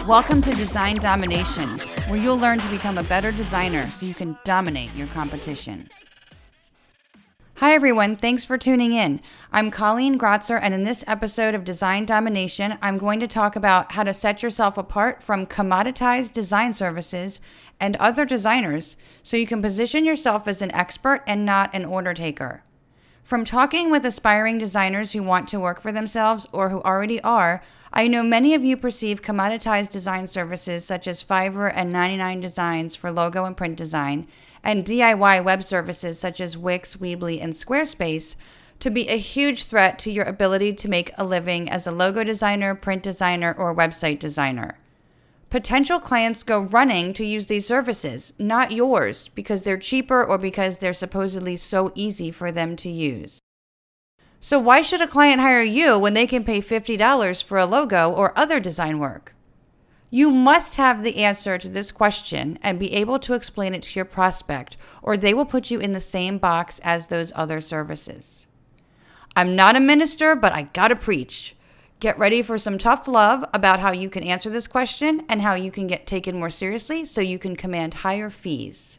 Welcome to Design Domination, where you'll learn to become a better designer so you can dominate your competition. Hi everyone, thanks for tuning in. I'm Colleen Grotzer, and in this episode of Design Domination, I'm going to talk about how to set yourself apart from commoditized design services and other designers so you can position yourself as an expert and not an order taker. From talking with aspiring designers who want to work for themselves or who already are, I know many of you perceive commoditized design services such as Fiverr and 99 Designs for logo and print design, and DIY web services such as Wix, Weebly, and Squarespace to be a huge threat to your ability to make a living as a logo designer, print designer, or website designer. Potential clients go running to use these services, not yours, because they're cheaper or because they're supposedly so easy for them to use. So why should a client hire you when they can pay $50 for a logo or other design work? You must have the answer to this question and be able to explain it to your prospect, or they will put you in the same box as those other services. I'm not a minister, but I gotta preach. Get ready for some tough love about how you can answer this question and how you can get taken more seriously so you can command higher fees.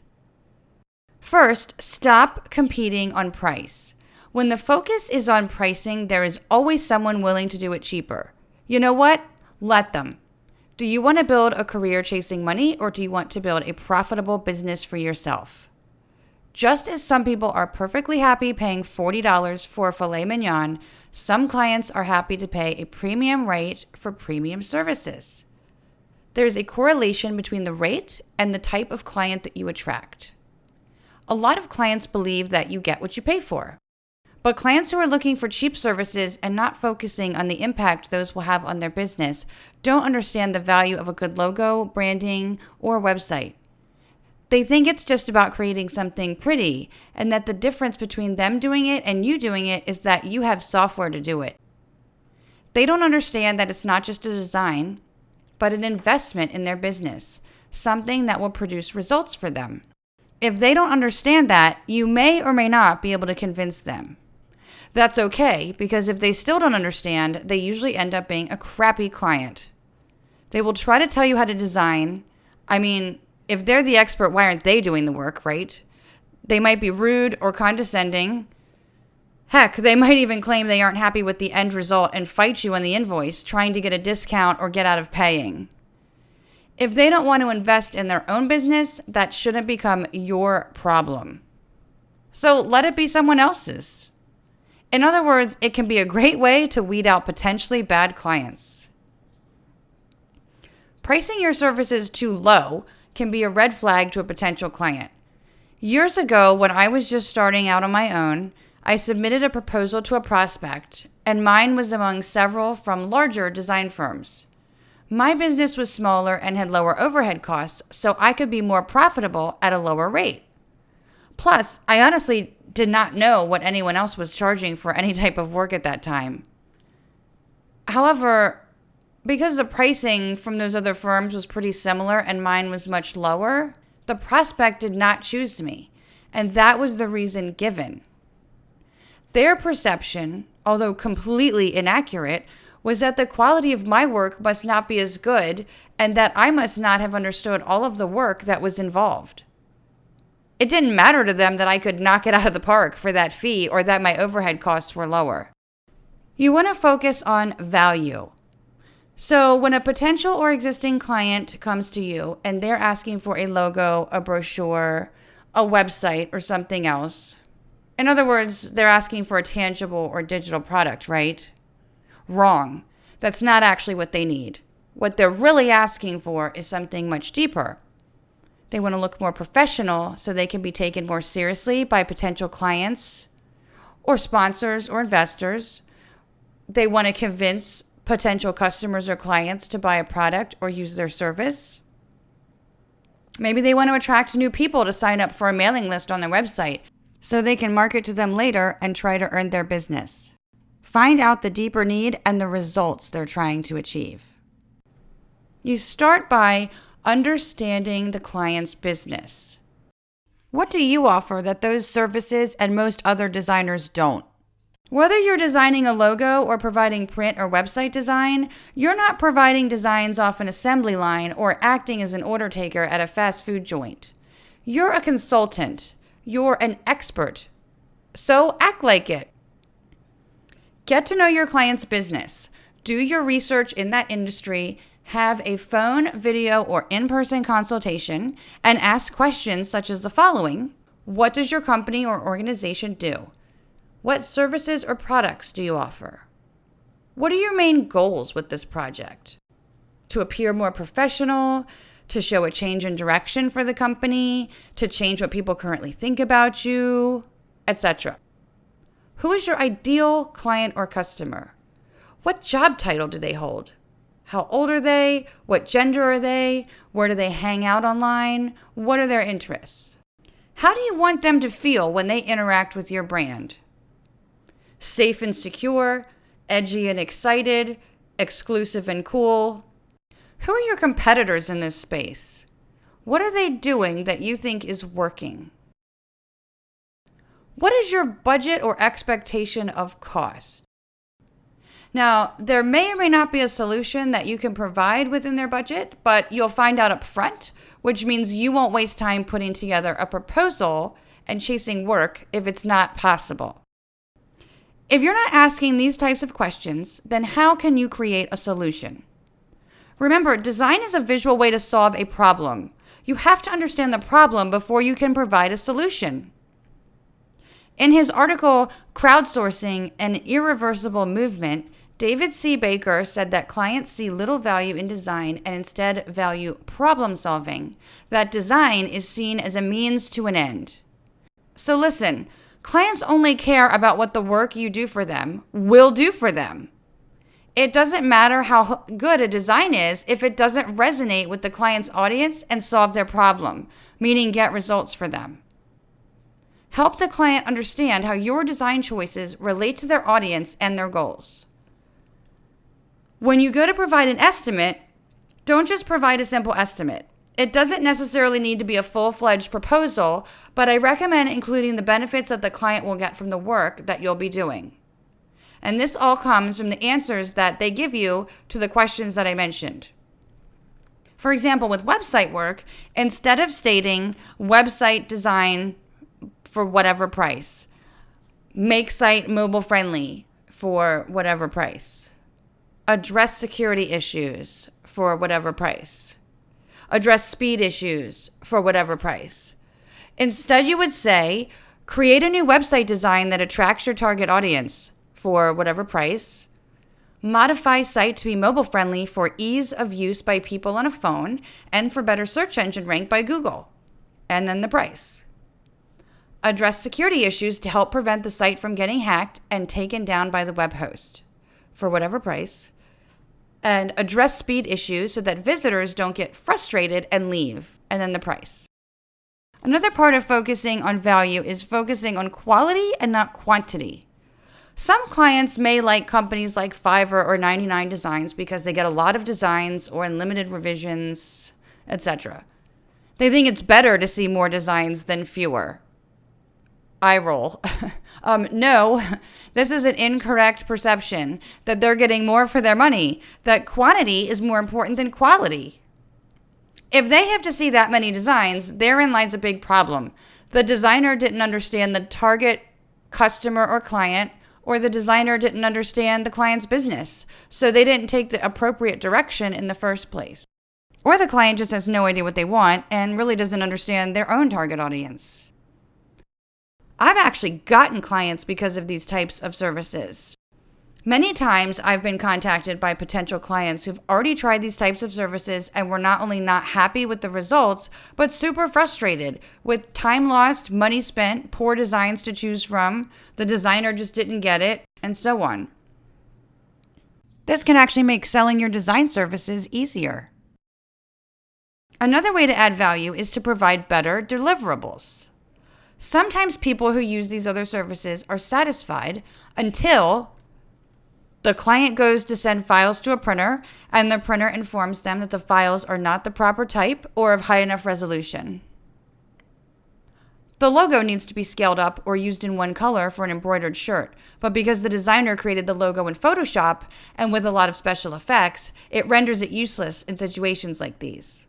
First, stop competing on price. When the focus is on pricing, there is always someone willing to do it cheaper. You know what? Let them. Do you want to build a career chasing money, or do you want to build a profitable business for yourself? Just as some people are perfectly happy paying $40 for a filet mignon, some clients are happy to pay a premium rate for premium services. There's a correlation between the rate and the type of client that you attract. A lot of clients believe that you get what you pay for. But clients who are looking for cheap services and not focusing on the impact those will have on their business don't understand the value of a good logo, branding, or website. They think it's just about creating something pretty, and that the difference between them doing it and you doing it is that you have software to do it. They don't understand that it's not just a design, but an investment in their business, something that will produce results for them. If they don't understand that, you may or may not be able to convince them. That's okay, because if they still don't understand, they usually end up being a crappy client. They will try to tell you how to design. If they're the expert, why aren't they doing the work, right? They might be rude or condescending. Heck, they might even claim they aren't happy with the end result and fight you on the invoice, trying to get a discount or get out of paying. If they don't want to invest in their own business, that shouldn't become your problem. So let it be someone else's. In other words, it can be a great way to weed out potentially bad clients. Pricing your services too low can be a red flag to a potential client. Years ago, when I was just starting out on my own, I submitted a proposal to a prospect, and mine was among several from larger design firms. My business was smaller and had lower overhead costs, so I could be more profitable at a lower rate. Plus, I honestly did not know what anyone else was charging for any type of work at that time. However, because the pricing from those other firms was pretty similar and mine was much lower, the prospect did not choose me, and that was the reason given. Their perception, although completely inaccurate, was that the quality of my work must not be as good and that I must not have understood all of the work that was involved. It didn't matter to them that I could knock it out of the park for that fee or that my overhead costs were lower. You want to focus on value. So when a potential or existing client comes to you and they're asking for a logo, a brochure, a website, or something else, in other words, they're asking for a tangible or digital product, right? Wrong. That's not actually what they need. What they're really asking for is something much deeper. They want to look more professional so they can be taken more seriously by potential clients or sponsors or investors. They want to convince potential customers or clients to buy a product or use their service. Maybe they want to attract new people to sign up for a mailing list on their website so they can market to them later and try to earn their business. Find out the deeper need and the results they're trying to achieve. You start by understanding the client's business. What do you offer that those services and most other designers don't? Whether you're designing a logo or providing print or website design, you're not providing designs off an assembly line or acting as an order taker at a fast food joint. You're a consultant. You're an expert. So act like it. Get to know your client's business. Do your research in that industry. Have a phone, video, or in-person consultation and ask questions such as the following. What does your company or organization do? What services or products do you offer? What are your main goals with this project? To appear more professional, to show a change in direction for the company, to change what people currently think about you, etc. Who is your ideal client or customer? What job title do they hold? How old are they? What gender are they? Where do they hang out online? What are their interests? How do you want them to feel when they interact with your brand? Safe and secure, edgy and excited, exclusive and cool. Who are your competitors in this space? What are they doing that you think is working? What is your budget or expectation of cost? Now, there may or may not be a solution that you can provide within their budget, but you'll find out up front, which means you won't waste time putting together a proposal and chasing work if it's not possible. If you're not asking these types of questions, then how can you create a solution? Remember, design is a visual way to solve a problem. You have to understand the problem before you can provide a solution. In his article, Crowdsourcing: An Irreversible Movement, David C. Baker said that clients see little value in design and instead value problem solving, that design is seen as a means to an end. So listen, clients only care about what the work you do for them will do for them. It doesn't matter how good a design is if it doesn't resonate with the client's audience and solve their problem, meaning get results for them. Help the client understand how your design choices relate to their audience and their goals. When you go to provide an estimate, don't just provide a simple estimate. It doesn't necessarily need to be a full-fledged proposal, but I recommend including the benefits that the client will get from the work that you'll be doing. And this all comes from the answers that they give you to the questions that I mentioned. For example, with website work, instead of stating website design for whatever price, make site mobile friendly for whatever price, address security issues for whatever price, address speed issues for whatever price. Instead, you would say, create a new website design that attracts your target audience for whatever price, modify site to be mobile friendly for ease of use by people on a phone and for better search engine rank by Google, and then the price. Address security issues to help prevent the site from getting hacked and taken down by the web host for whatever price. And address speed issues so that visitors don't get frustrated and leave, and then the price. Another part of focusing on value is focusing on quality and not quantity. Some clients may like companies like Fiverr or 99 Designs because they get a lot of designs or unlimited revisions, etc. They think it's better to see more designs than fewer. Eye roll. No, this is an incorrect perception that they're getting more for their money, that quantity is more important than quality. If they have to see that many designs, therein lies a big problem. The designer didn't understand the target customer or client, or the designer didn't understand the client's business, so they didn't take the appropriate direction in the first place. Or the client just has no idea what they want and really doesn't understand their own target audience. I've actually gotten clients because of these types of services. Many times I've been contacted by potential clients who've already tried these types of services and were not only not happy with the results, but super frustrated with time lost, money spent, poor designs to choose from, the designer just didn't get it, and so on. This can actually make selling your design services easier. Another way to add value is to provide better deliverables. Sometimes people who use these other services are satisfied until the client goes to send files to a printer and the printer informs them that the files are not the proper type or of high enough resolution. The logo needs to be scaled up or used in one color for an embroidered shirt, but because the designer created the logo in Photoshop and with a lot of special effects, it renders it useless in situations like these.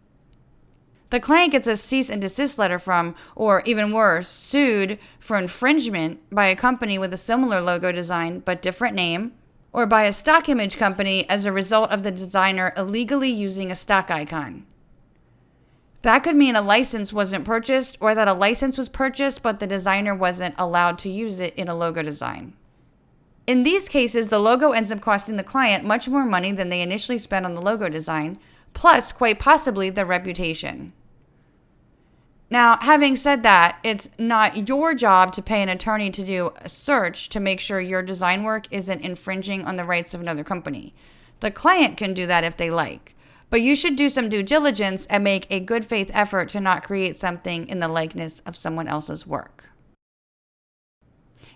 The client gets a cease and desist letter from, or even worse, sued for infringement by a company with a similar logo design but different name, or by a stock image company as a result of the designer illegally using a stock icon. That could mean a license wasn't purchased, or that a license was purchased but the designer wasn't allowed to use it in a logo design. In these cases, the logo ends up costing the client much more money than they initially spent on the logo design, plus quite possibly their reputation. Now, having said that, it's not your job to pay an attorney to do a search to make sure your design work isn't infringing on the rights of another company. The client can do that if they like, but you should do some due diligence and make a good faith effort to not create something in the likeness of someone else's work.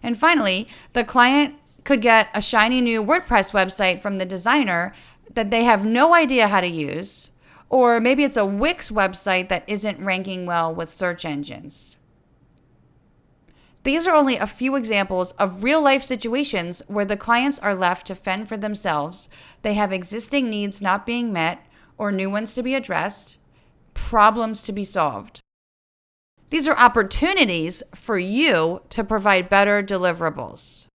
And finally, the client could get a shiny new WordPress website from the designer that they have no idea how to use, or maybe it's a Wix website that isn't ranking well with search engines. These are only a few examples of real-life situations where the clients are left to fend for themselves. They have existing needs not being met, or new ones to be addressed, problems to be solved. These are opportunities for you to provide better deliverables.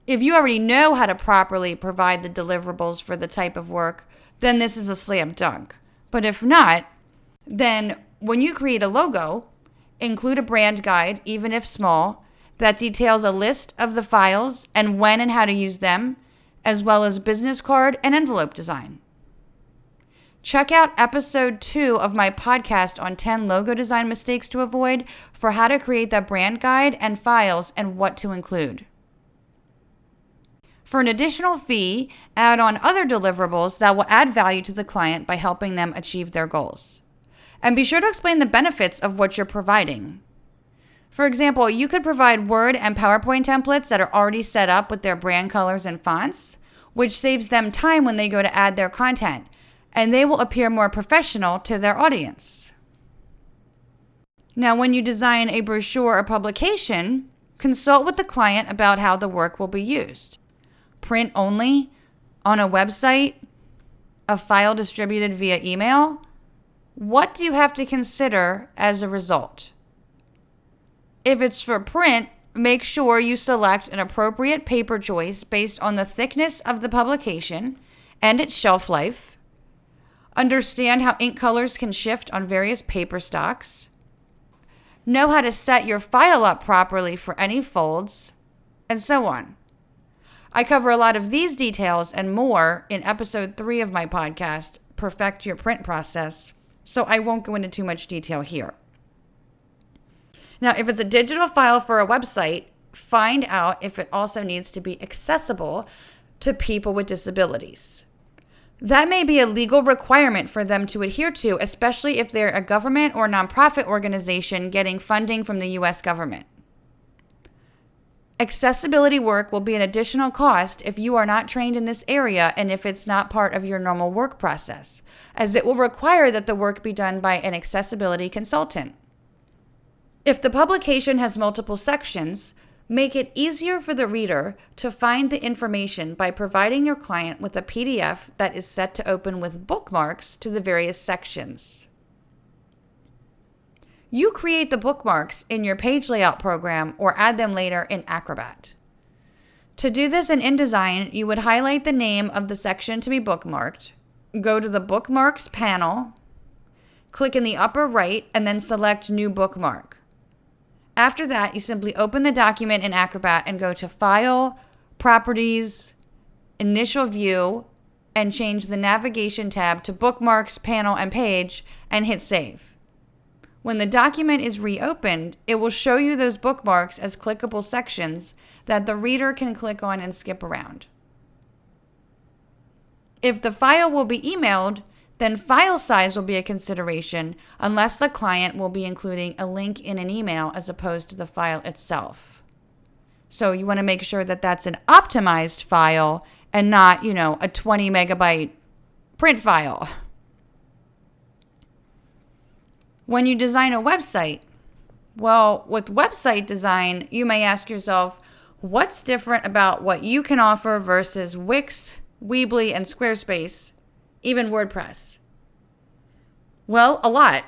If you already know how to properly provide the deliverables for the type of work, then this is a slam dunk. But if not, then when you create a logo, include a brand guide, even if small, that details a list of the files and when and how to use them, as well as business card and envelope design. Check out episode 2 of my podcast on 10 logo design mistakes to avoid for how to create that brand guide and files and what to include. For an additional fee, add on other deliverables that will add value to the client by helping them achieve their goals. And be sure to explain the benefits of what you're providing. For example, you could provide Word and PowerPoint templates that are already set up with their brand colors and fonts, which saves them time when they go to add their content, and they will appear more professional to their audience. Now, when you design a brochure or publication, consult with the client about how the work will be used. Print only, on a website, a file distributed via email? What do you have to consider as a result? If it's for print, make sure you select an appropriate paper choice based on the thickness of the publication and its shelf life. Understand how ink colors can shift on various paper stocks. Know how to set your file up properly for any folds, and so on. I cover a lot of these details and more in episode 3 of my podcast, Perfect Your Print Process, so I won't go into too much detail here. Now, if it's a digital file for a website, find out if it also needs to be accessible to people with disabilities. That may be a legal requirement for them to adhere to, especially if they're a government or nonprofit organization getting funding from the U.S. government. Accessibility work will be an additional cost if you are not trained in this area and if it's not part of your normal work process, as it will require that the work be done by an accessibility consultant. If the publication has multiple sections, make it easier for the reader to find the information by providing your client with a PDF that is set to open with bookmarks to the various sections. You create the bookmarks in your page layout program or add them later in Acrobat. To do this in InDesign, you would highlight the name of the section to be bookmarked, go to the Bookmarks panel, click in the upper right, and then select New Bookmark. After that, you simply open the document in Acrobat and go to File, Properties, Initial View, and change the navigation tab to Bookmarks, Panel, and Page, and hit Save. When the document is reopened, it will show you those bookmarks as clickable sections that the reader can click on and skip around. If the file will be emailed, then file size will be a consideration unless the client will be including a link in an email as opposed to the file itself. So you want to make sure that that's an optimized file and not, a 20 megabyte print file. When you design a website, Well, with website design, you may ask yourself, what's different about what you can offer versus Wix, Weebly, and Squarespace, even WordPress? Well, a lot.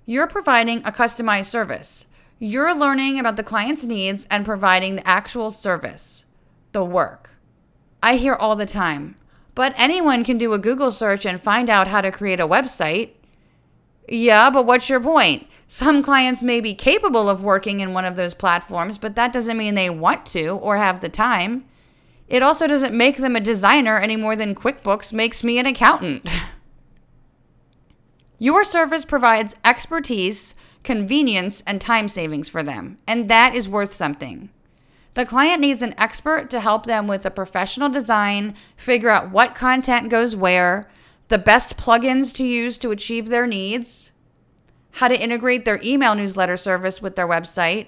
You're providing a customized service. You're learning about the client's needs and providing the actual service, the work. I hear all the time, but anyone can do a Google search and find out how to create a website. Yeah, but what's your point? Some clients may be capable of working in one of those platforms, but that doesn't mean they want to or have the time. It also doesn't make them a designer any more than QuickBooks makes me an accountant. Your service provides expertise, convenience, and time savings for them, and that is worth something. The client needs an expert to help them with a professional design, figure out what content goes where, the best plugins to use to achieve their needs, how to integrate their email newsletter service with their website,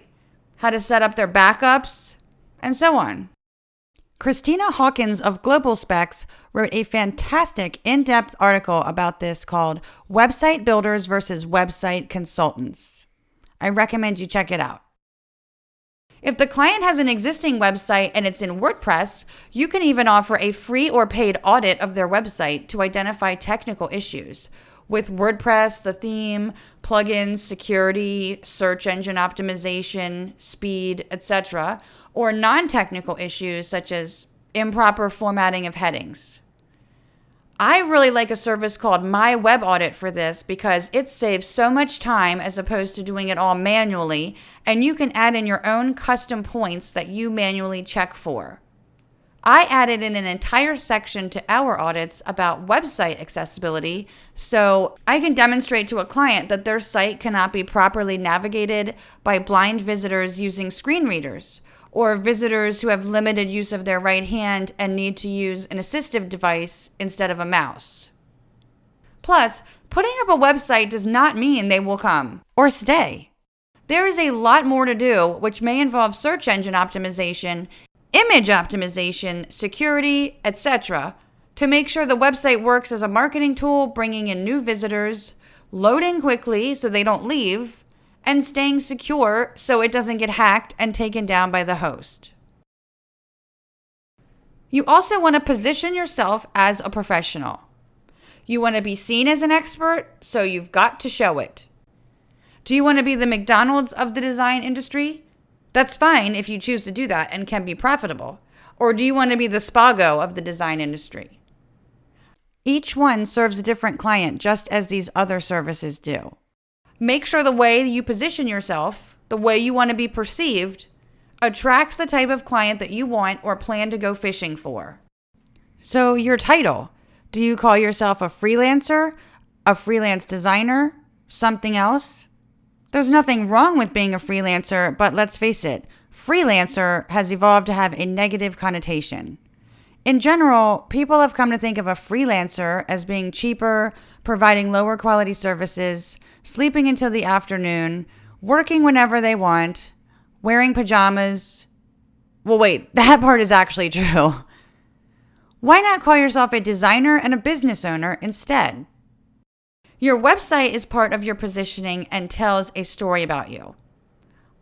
how to set up their backups, and so on. Christina Hawkins of Global Specs wrote a fantastic in-depth article about this called Website Builders versus Website Consultants. I recommend you check it out. If the client has an existing website and it's in WordPress, you can even offer a free or paid audit of their website to identify technical issues. With WordPress, the theme, plugins, security, search engine optimization, speed, etc., or non-technical issues such as improper formatting of headings. I really like a service called My Web Audit for this because it saves so much time as opposed to doing it all manually, and you can add in your own custom points that you manually check for. I added in an entire section to our audits about website accessibility so I can demonstrate to a client that their site cannot be properly navigated by blind visitors using screen readers, or visitors who have limited use of their right hand and need to use an assistive device instead of a mouse. Plus, putting up a website does not mean they will come or stay. There is a lot more to do, which may involve search engine optimization, image optimization, security, etc., to make sure the website works as a marketing tool, bringing in new visitors, loading quickly so they don't leave, and staying secure so it doesn't get hacked and taken down by the host. You also want to position yourself as a professional. You want to be seen as an expert, so you've got to show it. Do you want to be the McDonald's of the design industry? That's fine if you choose to do that and can be profitable. Or do you want to be the Spago of the design industry? Each one serves a different client, just as these other services do. Make sure the way you position yourself, the way you want to be perceived, attracts the type of client that you want or plan to go fishing for. So your title, do you call yourself a freelancer, a freelance designer, something else? There's nothing wrong with being a freelancer, but let's face it, freelancer has evolved to have a negative connotation. In general, people have come to think of a freelancer as being cheaper, providing lower quality services, sleeping until the afternoon, working whenever they want, wearing pajamas. Well, wait, that part is actually true. Why not call yourself a designer and a business owner instead? Your website is part of your positioning and tells a story about you.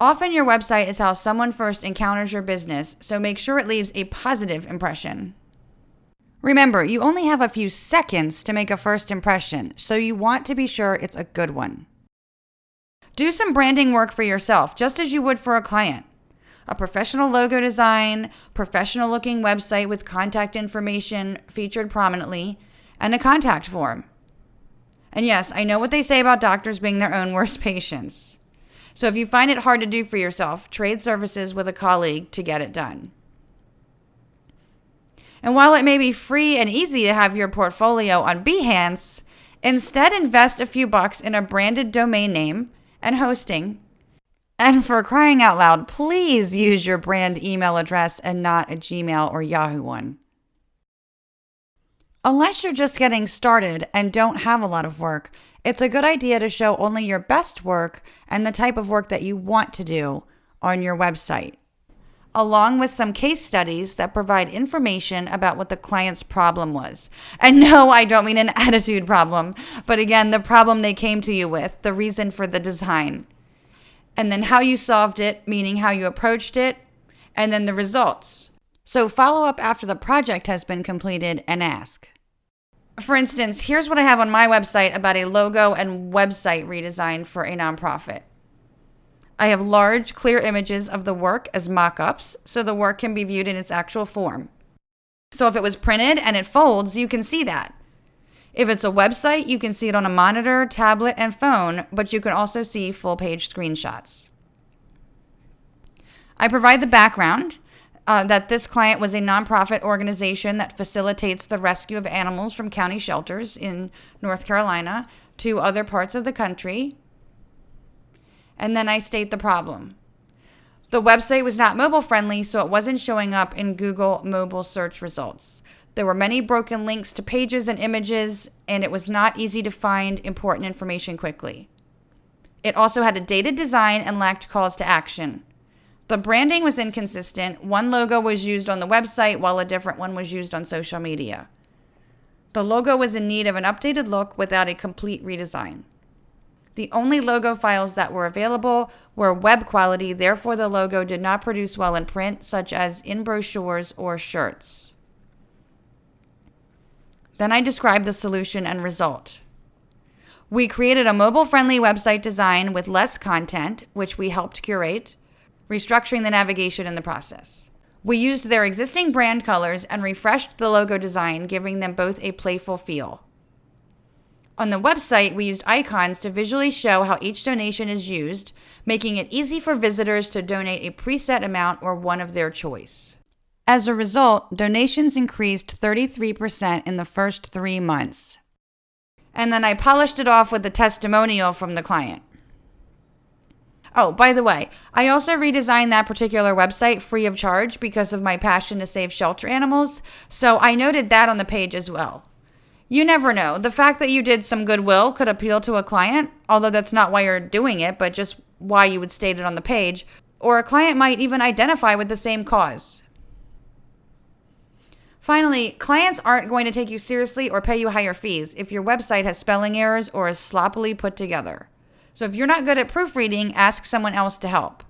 Often your website is how someone first encounters your business, so make sure it leaves a positive impression. Remember, you only have a few seconds to make a first impression, so you want to be sure it's a good one. Do some branding work for yourself, just as you would for a client. A professional logo design, professional looking website with contact information featured prominently, and a contact form. And yes, I know what they say about doctors being their own worst patients. So if you find it hard to do for yourself, trade services with a colleague to get it done. And while it may be free and easy to have your portfolio on Behance, instead invest a few bucks in a branded domain name and hosting. And for crying out loud, please use your brand email address and not a Gmail or Yahoo one. Unless you're just getting started and don't have a lot of work, it's a good idea to show only your best work and the type of work that you want to do on your website, along with some case studies that provide information about what the client's problem was. And no, I don't mean an attitude problem, but again, the problem they came to you with, the reason for the design. and then how you solved it, meaning how you approached it, and then the results. So follow up after the project has been completed and ask. For instance, here's what I have on my website about a logo and website redesign for a nonprofit. I have large, clear images of the work as mock-ups, so the work can be viewed in its actual form. So if it was printed and it folds, you can see that. If it's a website, you can see it on a monitor, tablet, and phone, but you can also see full-page screenshots. I provide the background that this client was a nonprofit organization that facilitates the rescue of animals from county shelters in North Carolina to other parts of the country. And then I state the problem. The website was not mobile friendly, so it wasn't showing up in Google mobile search results. There were many broken links to pages and images, and it was not easy to find important information quickly. It also had a dated design and lacked calls to action. The branding was inconsistent. One logo was used on the website while a different one was used on social media. The logo was in need of an updated look without a complete redesign. The only logo files that were available were web quality, therefore the logo did not produce well in print, such as in brochures or shirts. Then I described the solution and result. We created a mobile-friendly website design with less content, which we helped curate, restructuring the navigation in the process. We used their existing brand colors and refreshed the logo design, giving them both a playful feel. On the website, we used icons to visually show how each donation is used, making it easy for visitors to donate a preset amount or one of their choice. As a result, donations increased 33% in the first 3 months. And then I polished it off with a testimonial from the client. Oh, by the way, I also redesigned that particular website free of charge because of my passion to save shelter animals, so I noted that on the page as well. You never know. The fact that you did some goodwill could appeal to a client, although that's not why you're doing it, but just why you would state it on the page, or a client might even identify with the same cause. Finally, clients aren't going to take you seriously or pay you higher fees if your website has spelling errors or is sloppily put together. So if you're not good at proofreading, ask someone else to help.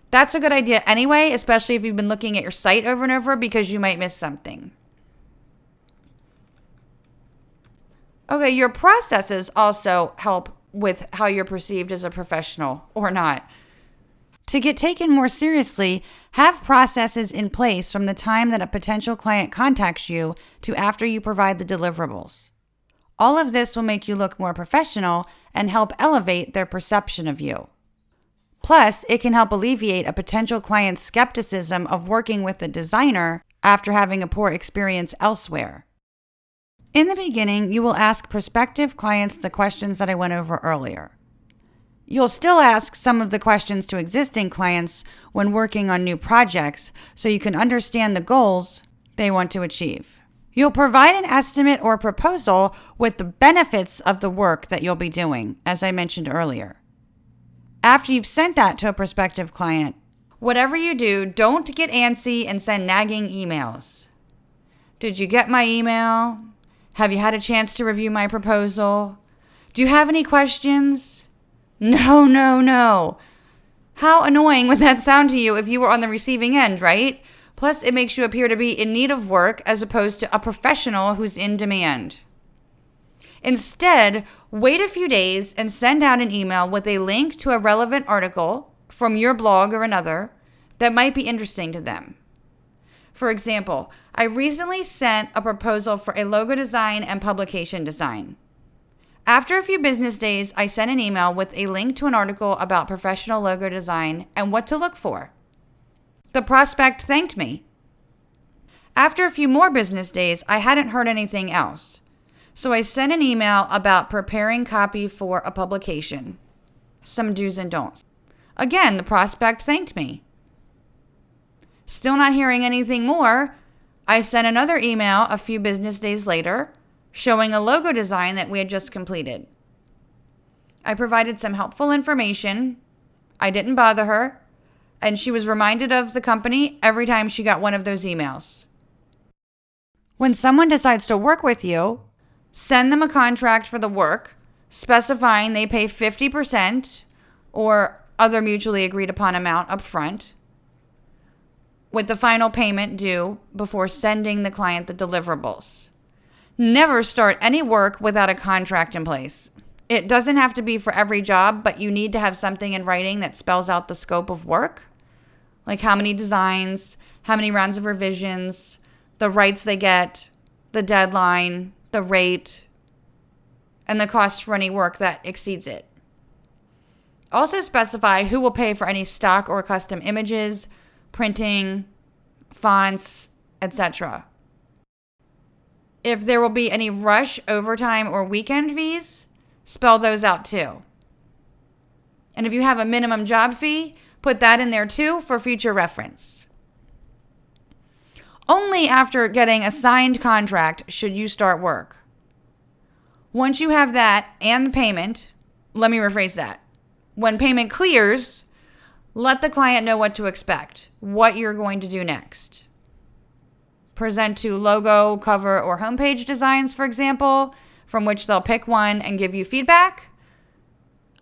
That's a good idea anyway, especially if you've been looking at your site over and over because you might miss something. Okay, your processes also help with how you're perceived as a professional or not. To get taken more seriously, have processes in place from the time that a potential client contacts you to after you provide the deliverables. All of this will make you look more professional and help elevate their perception of you. Plus, it can help alleviate a potential client's skepticism of working with a designer after having a poor experience elsewhere. In the beginning, you will ask prospective clients the questions that I went over earlier. You'll still ask some of the questions to existing clients when working on new projects so you can understand the goals they want to achieve. You'll provide an estimate or proposal with the benefits of the work that you'll be doing, as I mentioned earlier. After you've sent that to a prospective client, whatever you do, don't get antsy and send nagging emails. Did you get my email? Have you had a chance to review my proposal? Do you have any questions? No. How annoying would that sound to you if you were on the receiving end, right? Plus, it makes you appear to be in need of work as opposed to a professional who's in demand. Instead, wait a few days and send out an email with a link to a relevant article from your blog or another that might be interesting to them. For example, I recently sent a proposal for a logo design and publication design. After a few business days, I sent an email with a link to an article about professional logo design and what to look for. The prospect thanked me. After a few more business days, I hadn't heard anything else. So I sent an email about preparing copy for a publication. Some do's and don'ts. Again, the prospect thanked me. Still not hearing anything more, I sent another email a few business days later showing a logo design that we had just completed. I provided some helpful information. I didn't bother her, and she was reminded of the company every time she got one of those emails. When someone decides to work with you, send them a contract for the work, specifying they pay 50% or other mutually agreed upon amount up front, with the final payment due before sending the client the deliverables. Never start any work without a contract in place. It doesn't have to be for every job, but you need to have something in writing that spells out the scope of work, like how many designs, how many rounds of revisions, the rights they get, the deadline, the rate, and the cost for any work that exceeds it. Also specify who will pay for any stock or custom images, printing, fonts, etc. If there will be any rush, overtime, or weekend fees, spell those out too. And if you have a minimum job fee, put that in there too for future reference. Only after getting a signed contract should you start work. Once you have that and the payment, let me rephrase that. When payment clears, let the client know what to expect, what you're going to do next. Present to logo, cover, or homepage designs, for example, from which they'll pick one and give you feedback.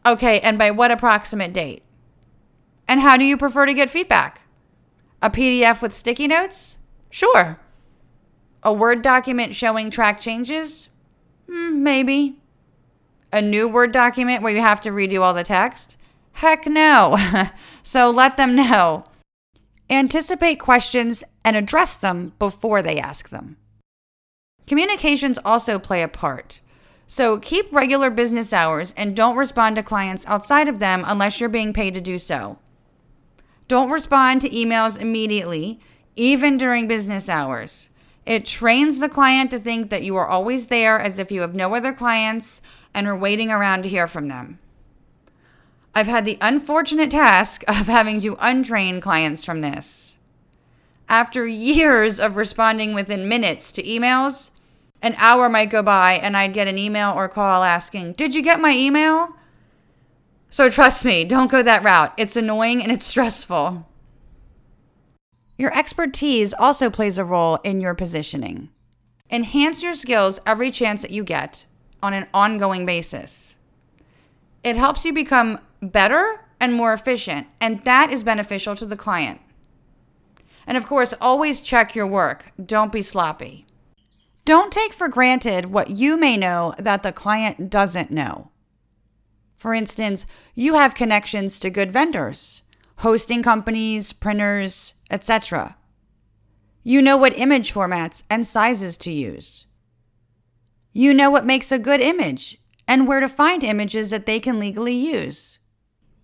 Okay, and by what approximate date? And how do you prefer to get feedback? A PDF with sticky notes? Sure. A Word document showing track changes? Maybe. A new Word document where you have to redo all the text? Heck no. So let them know. Anticipate questions and address them before they ask them. Communications also play a part. So keep regular business hours and don't respond to clients outside of them unless you're being paid to do so. Don't respond to emails immediately, even during business hours. It trains the client to think that you are always there as if you have no other clients and are waiting around to hear from them. I've had the unfortunate task of having to untrain clients from this. After years of responding within minutes to emails, an hour might go by and I'd get an email or call asking, "Did you get my email?" So trust me, don't go that route. It's annoying and it's stressful. Your expertise also plays a role in your positioning. Enhance your skills every chance that you get on an ongoing basis. It helps you become better and more efficient, and that is beneficial to the client. And of course, always check your work. Don't be sloppy. Don't take for granted what you may know that the client doesn't know. For instance, you have connections to good vendors, hosting companies, printers, etc. You know what image formats and sizes to use. You know what makes a good image and where to find images that they can legally use.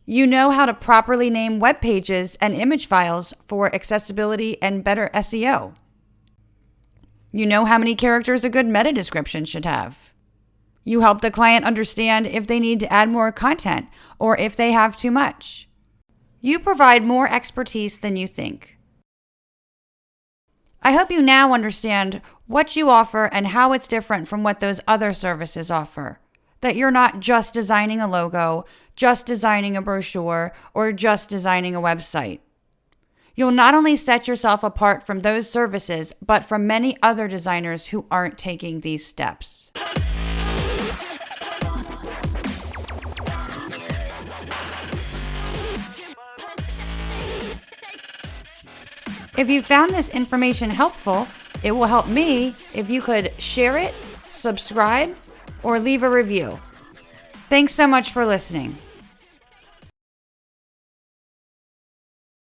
You know how to properly name web pages and image files for accessibility and better SEO. You know how many characters a good meta description should have. You help the client understand if they need to add more content or if they have too much. You provide more expertise than you think. I hope you now understand what you offer and how it's different from what those other services offer. That you're not just designing a logo, just designing a brochure, or just designing a website. You'll not only set yourself apart from those services, but from many other designers who aren't taking these steps. If you found this information helpful, it will help me if you could share it, subscribe, or leave a review. Thanks so much for listening.